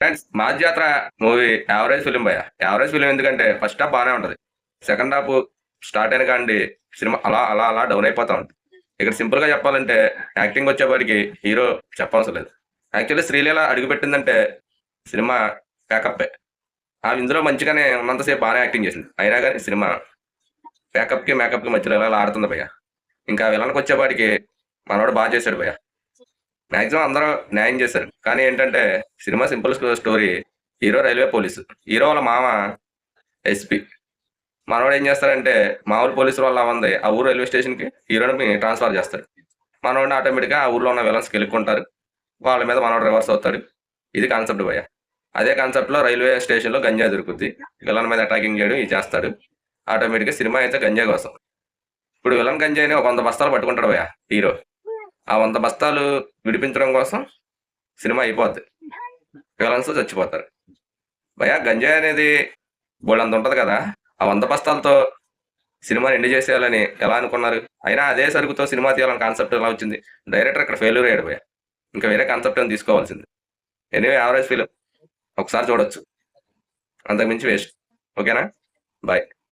Friends mass జాతర movie average film భయ. Average film ఎందుకంటే ఫస్ట్ హాఫ్ బాగానే ఉంటుంది. సెకండ్ హాఫ్ స్టార్ట్ అయిన కాండి సినిమా అలా అలా అలా డౌన్ అయిపోతా ఉంటుంది. ఇక్కడ సింపుల్ గా చెప్పాలంటే యాక్టింగ్ వచ్చేవాడికి హీరో చెప్పవలసిన లేదు. యాక్చువల్లీ శ్రీలీల అడుగుపెట్టిందంటే సినిమా ప్యాకప్పే. ఆమె ఇందులో మంచిగానే ఉన్నంతసేపు బాగానే యాక్టింగ్ చేసింది. అయినా కానీ సినిమా ప్యాకప్కి మేకప్కి మధ్యలో ఇలా ఆడుతుంది భయ్య. ఇంకా విలన్కి వచ్చేవాడికి మనవాడు బాగా చేశాడు భయ్య. మాక్సిమం అందరూ న్యాయం చేశారు. కానీ ఏంటంటే cinema simple story. Hero railway police, hero వాళ్ళ మామ ఎస్పీ. మనవాడు ఏం చేస్తాడంటే మామూలు పోలీసుల వల్ల ఉంది ఆ ఊరు రైల్వే స్టేషన్కి హీరోని ట్రాన్స్ఫర్ చేస్తాడు. మనవాడిని ఆటోమేటిక్గా ఆ ఊర్లో ఉన్న విలన్స్ గెలుక్కుంటారు. వాళ్ళ మీద మనవాడు రివర్స్ అవుతాడు. ఇది కాన్సెప్ట్ భయ్య. అదే కాన్సెప్ట్లో రైల్వే స్టేషన్లో గంజా దొరుకుద్ది. విలన్ మీద అటాకింగ్ చేయడం ఇది చేస్తాడు. ఆటోమేటిక్గా సినిమా అయితే గంజా కోసం. ఇప్పుడు విలన్ గంజాయిని ఒక 100 బస్తాలు పట్టుకుంటాడు భయ్య హీరో. ఆ 100 బస్తాలు విడిపించడం కోసం సినిమా అయిపోద్ది. విలన్స్ చచ్చిపోతారు. భయ గంజాయి అనేది బోళ్ళంత ఉంటుంది కదా. ఆ 100 బస్తాలతో సినిమాని ఎండ్ చేసేయాలని ఎలా అనుకున్నారు? అయినా అదే సరుకుతో సినిమా తీయాలని కాన్సెప్ట్ ఎలా వచ్చింది? డైరెక్టర్ ఇక్కడ ఫెయిల్యూర్ అయ్యాడు భయ. ఇంకా వేరే కాన్సెప్ట్ ఏమైనా తీసుకోవాల్సింది. ఎనీవే యావరేజ్ ఫిలిం ఒకసారి చూడొచ్చు, అంతకుమించి వేస్ట్. ఓకేనా? బాయ్.